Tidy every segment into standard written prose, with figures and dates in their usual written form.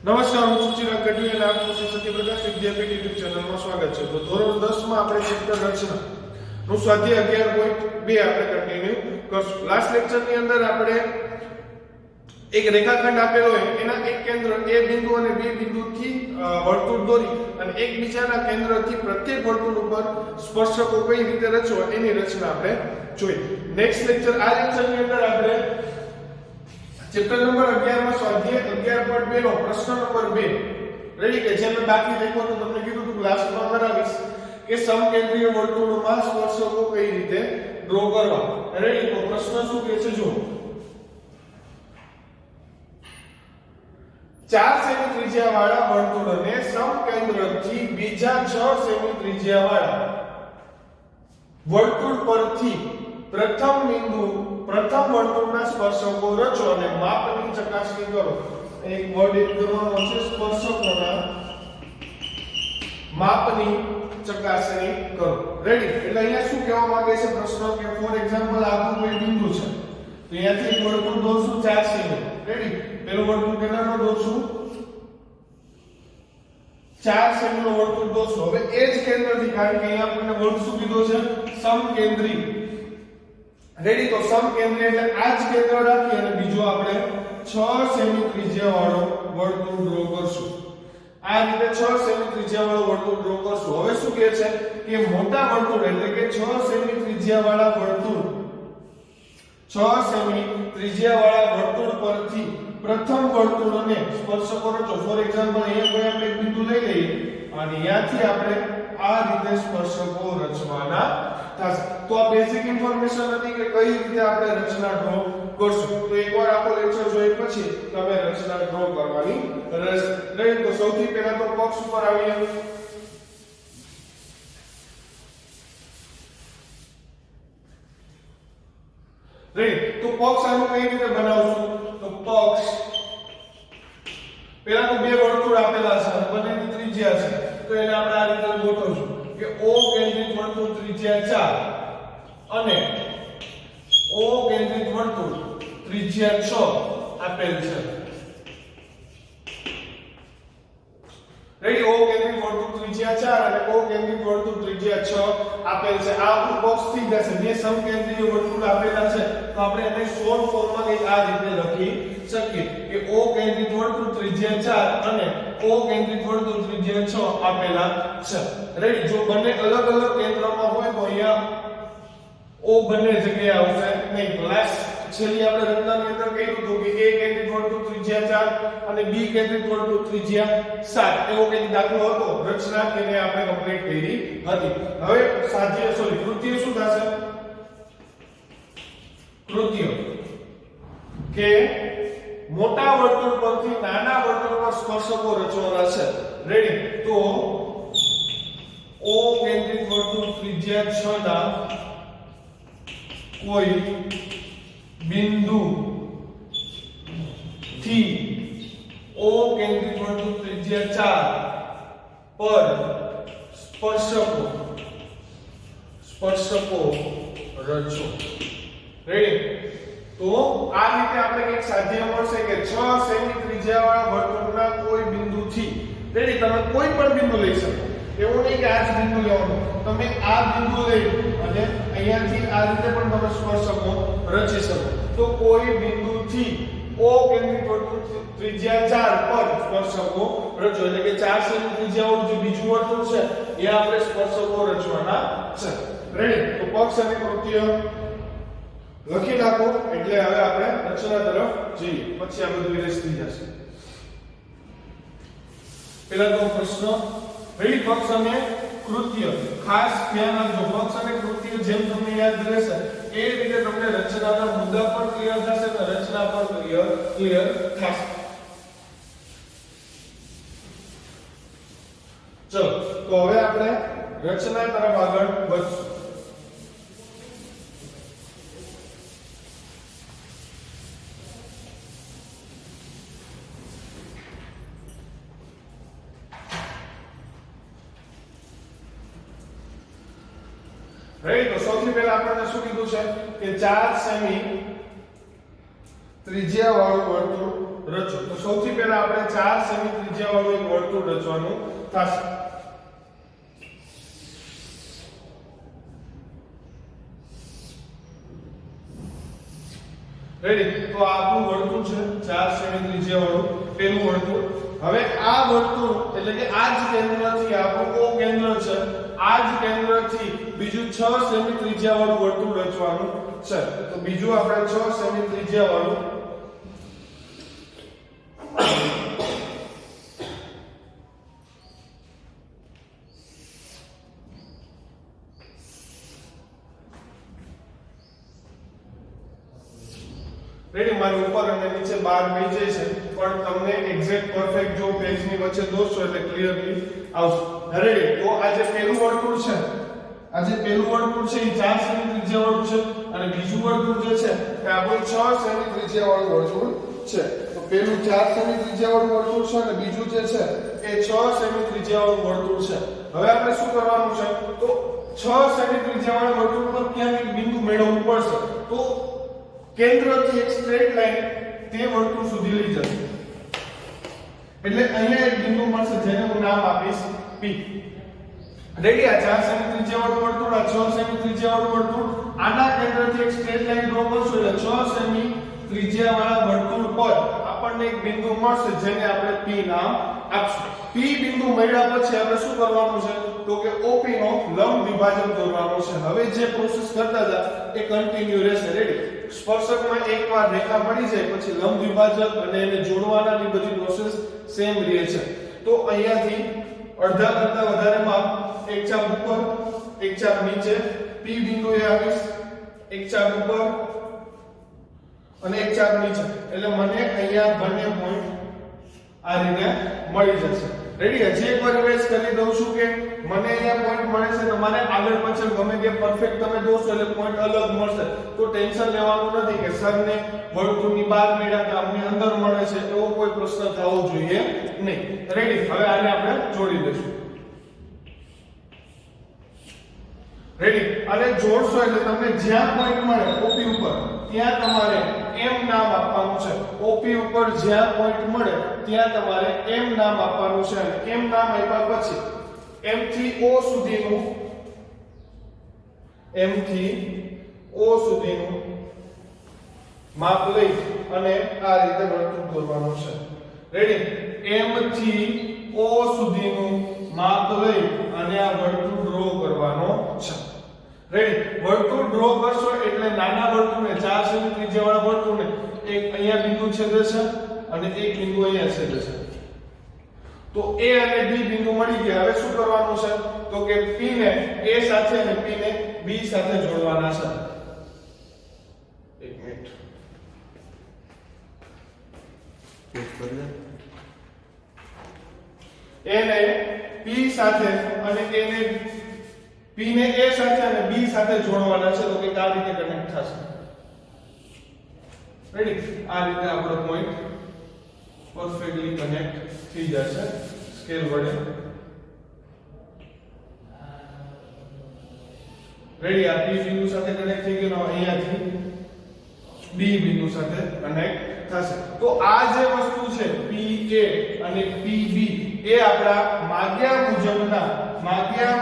નમસ્કાર, હું છું ચિરાગ ગઢવી અને આપનું શ્રી સત્યપ્રકાશ વિદ્યાપીઠ યુટ્યુબ ચેનલમાં સ્વાગત છે. તો ધોરણ 10 માં આપણે ચેપ્ટર રચના નું સ્વાધ્યાય 11.2 આપણે કન્ટિન્યુ કરશું. લાસ્ટ લેક્ચર ની અંદર આપણે એક રેખાખંડ આપેલો હોય એના એક કેન્દ્ર A બિંદુ અને B બિંદુથી વર્તુળ દોરી અને એકબીજાના કેન્દ્રથી પ્રત્યેક વર્તુળ ઉપર સ્પર્શકો કઈ રીતે રચવા એની રચના આપણે જોઈ. નેક્સ્ટ લેક્ચર આ લેક્ચર ની અંદર આપણે ચેપ્ટર નંબર 11 માં સ્વાધ્યાય 11.2 નો પ્રશ્ન નંબર 2 રેડી કે જે મેં બાકી લખ્યો તો તમને કીધું હતું ક્લાસમાં કરાવીશ કે સમકેન્દ્રીય વર્તુળમાં સ્પર્શકો કઈ રીતે ડ્રો કરવા. રેડી, તો પ્રશ્ન શું કહે છે જો 4 સેમી ત્રિજ્યાવાળા વર્તુળને સમકેન્દ્રથી બીજા 6 સેમી ત્રિજ્યાવાળા વર્તુળ પરથી પ્રથમ વર્તુળના સ્પર્શકો રચો અને માપની ચકાસણી કરો. એક વર્ડ એડ કરવાનો છે, સ્પર્શકોના માપની ચકાસણી કરો. રેડી, એટલે અહીંયા શું કહેવા માંગે છે પ્રશ્ન કે ફોર એક્ઝામ્પલ આખું કોઈ બિંદુ છે તો અહીંયાથી એક વર્તુળ દોરશું 4 સેમી. રેડી, પેલું વર્તુળ કેટલાનો દોરશું 4 સેમી નું વર્તુળ દોરશું. હવે એ જ કેન્દ્રથી, કારણ કે અહીંયા આપણને વર્તુળ શું કીધું છે સમકેન્દ્રી. રેડી, તો સમકેન્દ્રી એટલે આ જ કેન્દ્ર રાખી અને બીજો આપણે 6 સેમી ત્રિજ્યાવાળો વર્તુળ ડ્રો કરશું. આ રીતે 6 સેમી ત્રિજ્યાવાળો વર્તુળ ડ્રો કરશું. હવે શું કહે છે કે મોટા વર્તુળ એટલે કે 6 સેમી ત્રિજ્યાવાળા વર્તુળ 6 સેમી ત્રિજ્યાવાળા વર્તુળ પરથી પ્રથમ વર્તુળને સ્પર્શકો રચો. ફોર એક્ઝામ્પલ અહીંયા કોઈ આપણે એક બિંદુ લઈ લઈએ અને અહીંયાથી આપણે આ રીતે સ્પર્શકો રચવાના થશે. તો આ બેઝિક ઇન્ફોર્મેશન હતી કે કઈ રીતે આપણે રચના ડ્રો કરશું. તો એકવાર આખો લેક્ચર જોઈ પછી તમે રચના ડ્રો કરવાની રહેશે. નહીં તો સૌથી પહેલા તો બોક્સ ઉપર આવીએ. રાઈટ, તો બોક્સ આનું કઈ રીતે બનાવશું? તો બોક્સ પહેલા તો બે વર્તુળ આપેલા છે અને બંનેની ત્રિજ્યા છે, તો એને આપણે આ રીતે ગોઠવશું કે O કેન્દ્રિત વર્તુળ ત્રિજ્યા 4 અને O કેન્દ્રિત વર્તુળ ત્રિજ્યા 6 આપેલ છે. રેડી, O કેન્દ્રિત વર્તુળ ત્રિજ્યા 4 અને O કેન્દ્રિત વર્તુળ ત્રિજ્યા 6 આપેલ છે. આ આપણું બોક્સ થઈ જશે. બે સમકેન્દ્રીય વર્તુળ આપેલા છે તો આપણે એને શોર્ટ ફોર્મમાં કંઈક આ રીતે લખી શકીએ કે O કેન્દ્રિત વર્તુળ ત્રિજ્યા 4 અને O કેન્દ્રિત વર્તુળ ત્રિજ્યા 6 આપેલા છે. રેડી, જો બંને અલગ અલગ કેન્દ્રમાં હોય તો અહીંયા O બંને જગ્યાએ આવશે નહીં. ક્લાસ છેલ્લી આપણે રચનાની અંદર કહ્યું હતું કે A કેન્દ્રિત વર્તુળ ત્રિજ્યા 4 અને B કેન્દ્રિત વર્તુળ ત્રિજ્યા 7 એવો કંઈક દાખલો હતો રચના કે આપણે કમ્પ્લીટ કરી હતી. હવે કૃત્ય શું થશે? કૃત્ય કે મોટા વર્તુળ પરથી નાના વર્તુળ પર સ્પર્શકો રચવાના છે. રેડી, તો O કેન્દ્રિત વર્તુળ ત્રિજ્યા 6 ના કોઈ બિંદુ થી O કેન્દ્રિત વર્તુળ ત્રિજ્યા 4 પર સ્પર્શકો રચો. રેડી, તો આ રીતે આપણે એક સાધ્ય મળશે કે 6 સેમી ત્રિજ્યાવાળા વર્તુળના કોઈ બિંદુથી. રેડી, તમે કોઈ પણ બિંદુ લઈ શકો, એવું નહીં કે આ જ બિંદુ લેવાનું. તમે આ બિંદુ લઈ અને અહીંયાથી આ રીતે પણ તમે સ્પર્શકો રચી શકો. તો કોઈ બિંદુથી O કેન્દ્રિત વર્તુળ ત્રિજ્યા 4 પર સ્પર્શકો રચો. એટલે કે 4 સેમી ત્રિજ્યાવાળું જે બીજું વર્તુળ છે એ આપણે સ્પર્શકો રચવાના છે. રેડી, તો પક્ષ અને કૃત્ય લખી નાખો એટલે હવે આપણે રચના તરફ જઈએ, પછી આ બધું ઇરેઝ થઈ જશે. પહેલા તો પ્રશ્ન. રેડી, પક્ષ અને કૃત્ય ખાસ ધ્યાન આપજો. પક્ષ અને કૃત્ય જેમ તમને યાદ રહેશે એ રીતે તમને રચનાના મુદ્દા પર ક્લિયર થશે અને રચના પર ક્લિયર થશે. ચલો, તો હવે આપણે રચના તરફ આગળ વધશું. રાઈટ, તો સૌથી પહેલા આપણને શું કીધું છે કે 4 સેમી ત્રિજ્યા વાળું વર્તુળ રચો. તો સૌથી પહેલા આપણે 4 સેમી ત્રિજ્યા વાળું એક વર્તુળ રચવાનું થશે. રેડી? તો આ આપણું વર્તુળ છે 4 સેમી ત્રિજ્યા વાળું પહેલું વર્તુળ. હવે આ વર્તુળ એટલે કે આ જ કેન્દ્રથી આપણું ઓ કેન્દ્ર છે, આ જ કેન્દ્રથી બીજું 6 સેમી ત્રિજ્યા વાળું વર્તુળ રચવાનું છે. તો બીજું આપણે 6 સેમી ત્રિજ્યા વાળું રેડી. મારે ઉપર અને નીચે બાર થઈ જાય છે, પણ તમને એક્ઝેક્ટ પરફેક્ટ જો પેજની વચ્ચે દોરશો એટલે ક્લિયરલી આવશે. રેડી? તો આ જે પહેલું વર્તુળ છે, આ જે પહેલું વર્તુળ છે એ 4 સેમી ત્રિજ્યા વાળું છે, અને બીજું વર્તુળ જે છે એ આપણું 6 સેમી ત્રિજ્યા વાળું વર્તુળ છે. તો પહેલું 4 સેમી ત્રિજ્યા વાળું વર્તુળ છે અને બીજું જે છે એ 6 સેમી ત્રિજ્યા વાળું વર્તુળ છે. હવે આપણે શું કરવાનું છે? તો 6 સેમી ત્રિજ્યા વાળા વર્તુળ પર ક્યાંક એક બિંદુ મેળવવું પડશે. તો કેન્દ્રથી એક સ્ટ્રેટ લાઈન તે વર્તુળ સુધી લઈ જશે. એટલે અહીંયા એક બિંદુ મળશે જેને હું નામ આપીશ P. રેડી? આ 4 સેમી ત્રિજ્યા વાળું વર્તુળ, આ 6 સેમી ત્રિજ્યા વાળું વર્તુળ, આના કેન્દ્રથી એક સ્ટ્રેટ લાઈન ડ્રો કરશો એટલે 6 સેમી ત્રિજ્યા વાળા વર્તુળ પર આપણને એક બિંદુ મળશે જેને આપણે P નામ આપશું. P બિંદુ મળ્યા પછી આપણે શું કરવાનું છે? તો કે OP નો લંબ વિભાજન કરવાનું છે. હવે જે પ્રોસેસ કરતા હતા એ કન્ટિન્યુ રહેશે. રેડી? સ્પર્શકમાં એકવાર રેખા પડી જાય પછી લંબ વિભાજક અને એને જોડવાનાની બધી પ્રોસેસ સેમ રહે છે. તો અહીંયાથી અડધા કરતા વધારે માપ એક ચાપ ઉપર, એક ચાપ નીચે, P બિંદુએ આવીશ, એક ચાપ ઉપર અને એક ચાપ નીચે. એટલે મને અહીંયા બંને પોઈન્ટ આ રીતે મળી જશે. રેડી? હજી એકવાર રિવાઇઝ કરી દઉં છું કે મને અહીંયા પોઈન્ટ મળે છે, તમારે આગળ પાછળ ગમે તે પરફેક્ટ તમે દોરશો એટલે પોઈન્ટ અલગ મળશે. તો ટેન્શન લેવાનું નથી કે સરને વર્તુળની બહાર મળ્યા કે અમને અંદર મળે છે, એવો કોઈ પ્રશ્ન થવો જોઈએ નહીં. રેડી? હવે આને આપણે જોડી દઈશું. રેડી? અને જોડશો એટલે તમને જ્યાં પોઈન્ટ મળે OP ઉપર ત્યાં તમારે M નામ આપવાનું છે. OP ઉપર જ્યાં પોઈન્ટ મળે ત્યાં તમારે M નામ આપવાનું છે, અને M નામ આપ્યા પછી M થી O સુધીનું માપ લઈ અને આ રીતે વર્તુળ દોરવાનું છે. રેડી? M થી O સુધીનું માપ લઈ અને આ વર્તુળ ડ્રો કરવાનો છે. રેડી? વર્તુળ ડ્રો કરશો એટલે નાના વર્તુળને 4 સેમી ત્રિજ્યા વાળા વર્તુળને એક અહીંયા બિંદુ છેદે છે અને એક બિંદુ અહીંયા છેદે છે. તો A અને B બિંદુ મળી ગયા. હવે શું કરવાનું છે? તો કે P ને A સાથે અને P ને B સાથે જોડવાના છે. એક મિનિટ. A ને P સાથે અને P ને A સાથે અને B સાથે જોડવાના છે. તો કે આ રીતે કનેક્ટ થશે. રેડી? આ રીતે આપણો પોઈન્ટ પરફેક્ટલી કનેક્ટ થઈ જશે સ્કેલ વડે. રેડી? આ P બિંદુ સાથે કનેક્ટ થઈ ગયો. અહીંયાથી B બિંદુ સાથે કનેક્ટ થશે. તો આ જે વસ્તુ છે PA અને PB એ આપણા માગ્યા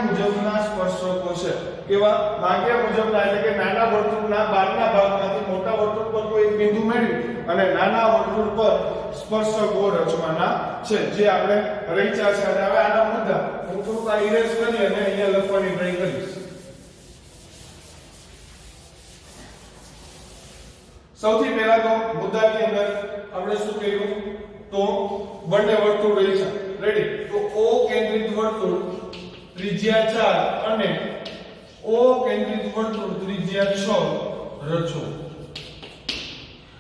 મુજબના સ્પર્શકો છે. કેવા? માગ્યા મુજબના એટલે કે નાના વર્તુળના બહારના ભાગમાંથી મોટા વર્તુળ પર કોઈ એક બિંદુ મેળવી અને નાના વર્તુળ પર સ્પર્શકો રચવાના છે, જે આપણે રચ્યા છે. અને હવે આના મુદ્દા હું થોડુંક આ ઇરેઝ કરી અને અહીંયા લખવાની ટ્રાય કરીશ. સૌથી પહેલા તો મુદ્દાની અંદર આપણે શું કર્યું? તો બંને વર્તુળ રહી છે. રેડી? તો O કેન્દ્રિત વર્તુળ ત્રિજ્યા 4 અને O કેન્દ્રિત વર્તુળ ત્રિજ્યા 6 રચો.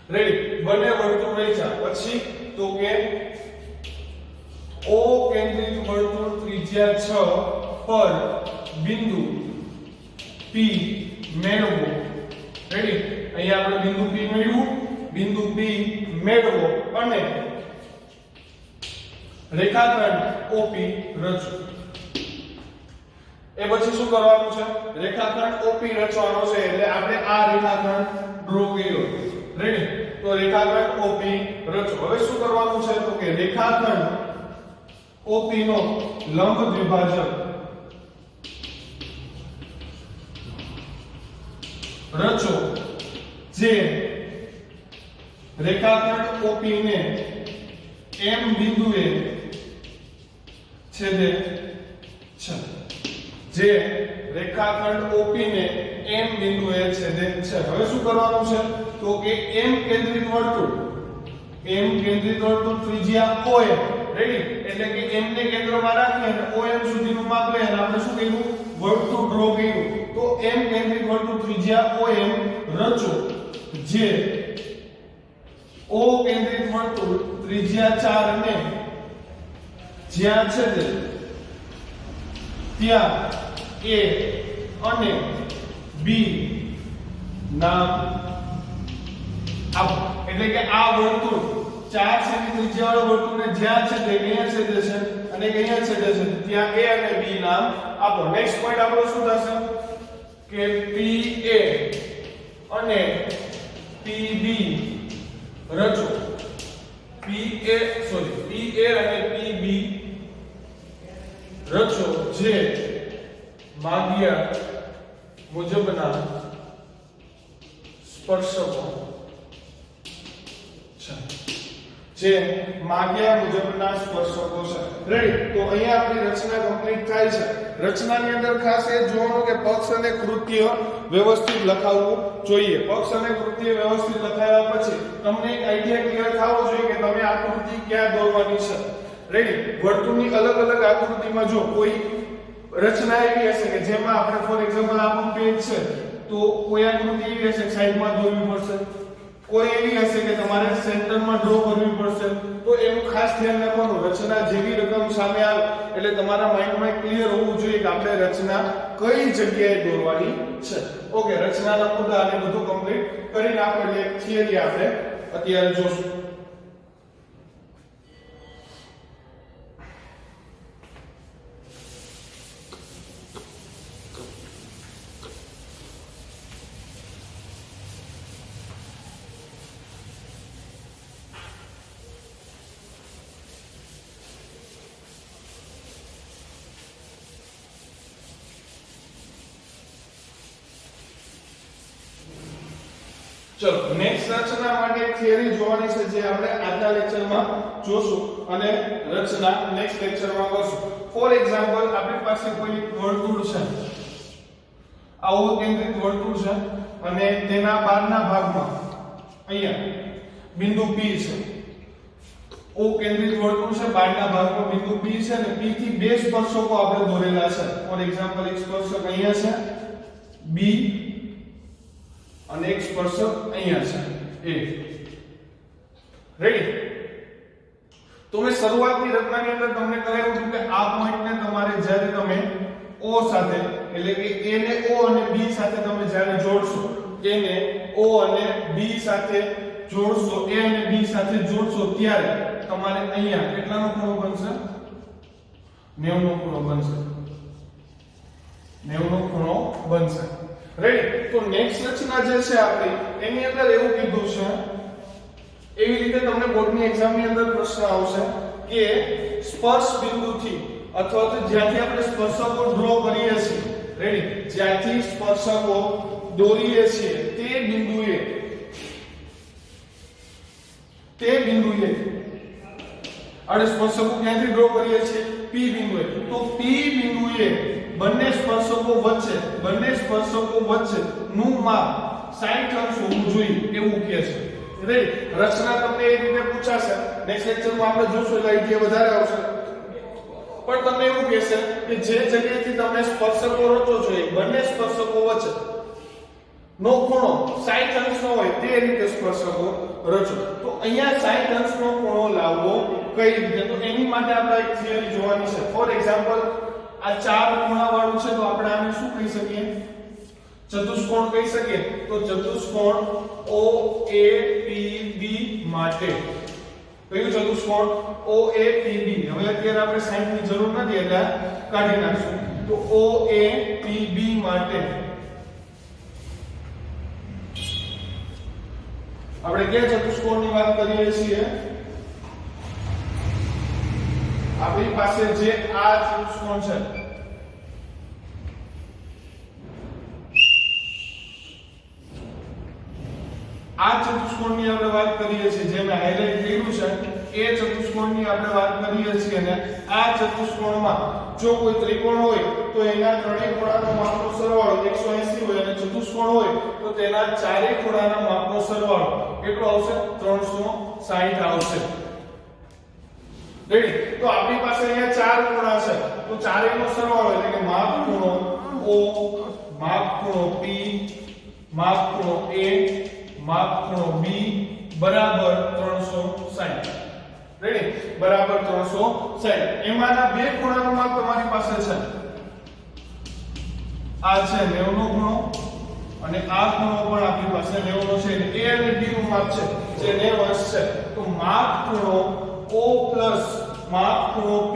રેડી? બંને વર્તુળ રહી છે. પછી તો કે O કેન્દ્રિત વર્તુળ ત્રિજ્યા 6 પર બિંદુ P મેળવો. રેડી? અહીંયા આપણે બિંદુ P મેળવ્યું, બિંદુ P મેળવો અને રેખાખંડ OP રચો. એ પછી શું કરવાનું છે? રેખાખંડ OP રચવાનો છે. એટલે આપણે આ રેખાખંડ ડ્રો કર્યો. રેડી? તો તો રેખાખંડ OP રચો. હવે શું કરવાનું છે તો કે રેખાખંડ OP નો લંબ દ્વિભાજક રચો જે રેખાખંડ OP ને M બિંદુએ છેદે છે. જે રેખાખંડ OP ને M બિંદુએ છેદે છે. હવે શું કરવાનું છે તો કે M કેન્દ્રિત વર્તુળ ત્રિજ્યા OM. રેડી? એટલે કે M ને કેન્દ્રમાં રાખી અને OM સુધીનું માપ લઈ અને આપણે શું કર્યું વર્તુળ ડ્રો કર્યું. તો M કેન્દ્રિત વર્તુળ ત્રિજ્યા OM રચો જે O કેન્દ્રિત વર્તુળ ત્રિજ્યા 4 ને જ્યાં છેદે ત્યાં A અને B નામ આપો. એટલે કે આ વર્તુળ 4 સેમી ત્રિજ્યાવાળું વર્તુળને જ્યાં છેદે અહીંયા છેદે છે અને અહીંયા છેદે છે ત્યાં A અને B નામ આપો. નેક્સ્ટ પોઈન્ટ આપણો શું થશે કે PA અને PB રચો. PA અને PB રચો જે માગ્યા મુજબના સ્પર્શકો છે. રેડી? તો અહીંયા આપણી રચના કમ્પ્લીટ થાય છે. રચનાની અંદર ખાસ એ જોવાનું કે પક્ષ અને કૃત્ય વ્યવસ્થિત લખાવવું જોઈએ. પક્ષ અને કૃત્ય વ્યવસ્થિત લખાવ્યા પછી તમને એક આઈડિયા ક્લિયર થવો જોઈએ કે તમે આકૃતિ ક્યાં દોરવાની છે. રેડી? વર્તુળની અલગ અલગ આકૃતિમાં જો કોઈ રચના એવી હશે કે જેમાં આપણે ફોર એક્ઝામ્પલ આપણું પેજ છે તો કોઈ આકૃતિ એવી હશે કે સાઈડમાં દોરવી પડશે, કોઈ એવી હશે કે તમારે સેન્ટરમાં ડ્રો કરવી પડશે. તો એનું ખાસ ધ્યાન રાખવાનું. રચના જેવી રકમ સામે આવે એટલે તમારા માઇન્ડમાં ક્લિયર હોવું જોઈએ કે આપણે રચના કઈ જગ્યાએ દોરવાની છે. ઓકે, રચનાના મુદ્દા અને બધું કમ્પ્લીટ કરીને આપણે એક થિયરી આપણે અત્યારે જોશું. ચલો નેક્સ્ટ રચના માટે એક થિયરી જોવાની છે જે આપણે આજના લેક્ચરમાં જોશું અને રચના નેક્સ્ટ લેક્ચરમાં કરશું. ફોર એક્ઝામ્પલ આપણી પાસે કોઈ વર્તુળ છે, આવું કેન્દ્રિત વર્તુળ છે અને તેના બહારના ભાગમાં અહીંયા બિંદુ P છે. O કેન્દ્રિત વર્તુળ છે, બહારના ભાગમાં બિંદુ P છે અને P થી બે સ્પર્શકો આપણે દોરેલા છે. ફોર એક્ઝામ્પલ એક સ્પર્શક અહીંયા છે B અને એક સ્પર્શક અહીંયા છે A. રેડી? તો મેં શરૂઆતની રચનાની અંદર તમને કહેલું હતું કે આ પોઈન્ટને તમારે જ્યારે તમે O સાથે એટલે કે A ને O અને B સાથે તમે જ્યારે જોડશો, A ને O અને B સાથે જોડશો, A અને B સાથે જોડશો ત્યારે તમારે અહીંયા કેટલાનો ખૂણો બનશે? 90 નો ખૂણો બનશે. 90 નો ખૂણો બનશે. રેડી? તો નેક્સ્ટ રચના જે છે આપણી એની અંદર એવું કીધું છે, એવી રીતે તમને બોર્ડની એક્ઝામની અંદર પ્રશ્ન આવશે કે સ્પર્શ બિંદુથી અથવા તો જ્યાંથી આપણે સ્પર્શકો ડ્રો કરીએ છીએ, રેડી, જ્યાંથી સ્પર્શકો દોરીએ છીએ તે બિંદુએ અને સ્પર્શકો ક્યાંથી ડ્રો કરીએ છીએ? P બિંદુએ. તો P બિંદુએ બંને સ્પર્શકો વચ્ચે નું માપ 60 અંશ હોવું જોઈએ એવું કહે છે. રેડી? રચના તમને એ રીતે પૂછાશે. નેક્સ્ટ લેક્ચરમાં આપણે જોશું એટલે આઈડિયા વધારે આવશે. પણ તમને એવું કહેશે કે જે જગ્યાએથી તમે સ્પર્શકો રચો છો એ બંને સ્પર્શકો વચ્ચે નો ખૂણો 60 અંશનો હોય તે રીતે સ્પર્શકો રચો. તો અહીંયા 60 અંશનો ખૂણો લાવવો કઈ રીતે? તો એની માટે આપણે એક થિયરી જોવાની છે. ફોર એક્ઝામ્પલ આ ચાર ખૂણા વાળું છે તો આપણે આને શું કહી શકીએ? ચતુષ્કોણ કહી શકીએ. તો ચતુષ્કોણ OAPB માટે કયું ચતુષ્કોણ? OAPB. હવે અત્યારે આપણે સાઈન ની જરૂર નથી એટલે કાઢી નાખશું. તો OAPB માટે આપણે કયા ચતુષ્કોણની વાત કરીએ છીએ? આપણી પાસે જે આ ચતુષ્કોણ છે, આ ચતુષ્કોણની આપણે વાત કરીએ છીએ, જે મેં હાઇલાઇટ કર્યું છે એ ચતુષ્કોણની આપણે વાત કરીએ છીએ. અને આ ચતુષ્કોણમાં જો કોઈ ત્રિકોણ હોય તો એના ત્રણેય ખૂણાનો માપનો સરવાળો 180 હોય, અને ચતુષ્કોણ હોય તો તેના ચારેય ખૂણાના માપનો સરવાળો કેટલો આવશે? 360 આવશે. રેડી? તો આપણી પાસે અહીંયા ચાર ખૂણા છે, તો ચારેયનો સરવાળો એટલે કે માપ ખૂણો O, માપ ખૂણો P, માપ ખૂણો A, માપ ખૂણો B બરાબર 360. રેડી? બરાબર 360. એમાંના બે ખૂણાનું માપ તમારી પાસે છે. આ છે 90 નો ખૂણો અને આ ખૂણો પણ આપણી પાસે 90 નો છે. એટલે A અને B નું માપ છે જે 90 છે. તો માપ ખૂણો O પ્લસ માપ ખૂણો P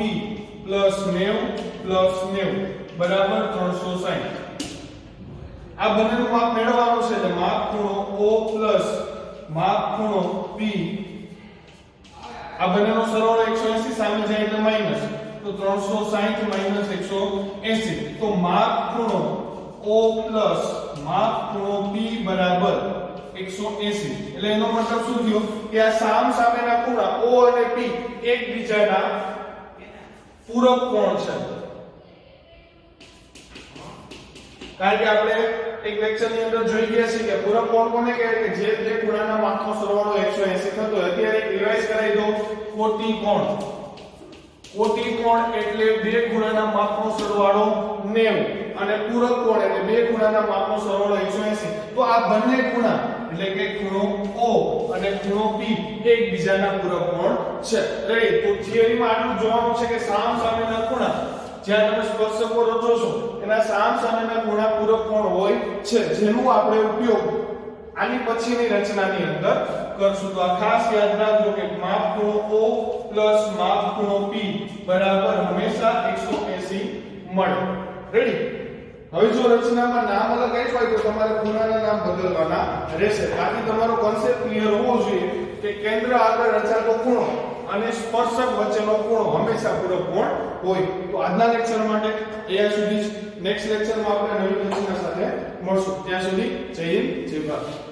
પ્લસ 90 બરાબર 360. આ બંનેનું માપ મેળવવાનું છે. એટલે માપ ખૂણો O પ્લસ માપ ખૂણો P, આ બંનેનો સરવાળો 180, સામે જાય એટલે માઈનસ, તો 360 માઈનસ 180. તો માપ ખૂણો O પ્લસ માપ ખૂણો P બરાબર 180. એટલે એનો મતલબ શું થયો કે આ સામેના ખૂણા O અને P એકબીજાના પૂરક કોણ છે. કારણ કે આપણે એક લેક્ચરની અંદર જોઈ ગયા છે કે પૂરક કોણ કોને કહેવાય? કે જે બે ખૂણાના માપનો સરવાળો 180 થતો હોય. અત્યારે એક રિવાઇઝ કરાવી દો. કોટી કોણ. કોટી કોણ એટલે બે ખૂણાના માપનો સરવાળો 90 અને પૂરક કોણ એટલે બે ખૂણાના માપનો સરવાળો 180. તો આ બંને ખૂણા એટલે કે ખૂણો O અને ખૂણો P એકબીજાના પૂરક કોણ છે. રાઈટ? તો થિયરીમાં આટલું જોવાનું છે કે સામેના ખૂણા જ્યાં તમે સ્પર્શકો રચો છો એના સામેના ખૂણા પૂરક કોણ હોય છે, જેનો આપણે ઉપયોગ આની પછીની રચનાની અંદર કરશું. તો આ ખાસ યાદ રાખજો કે માપ ખૂણો O પ્લસ માપ ખૂણો P બરાબર હંમેશા 180 મળે. રેડી? હવે જો રચનામાં નામ અલગ આપ્યું હોય તો તમારે ખૂણાના નામ બદલવાના રહેશે. આથી તમારો કોન્સેપ્ટ ક્લિયર હોવો જોઈએ કે કેન્દ્ર આગળ રચાતો ખૂણો અને સ્પર્શક વચ્ચેનો ખૂણો હંમેશા પૂરક કોણ હોય. તો આજના લેક્ચર માટે અહીંયા સુધી જ. નેક્સ્ટ લેક્ચરમાં આપણે નવી રચના સાથે મળશું. ત્યાં સુધી જય હિન્દ, જય ભારત.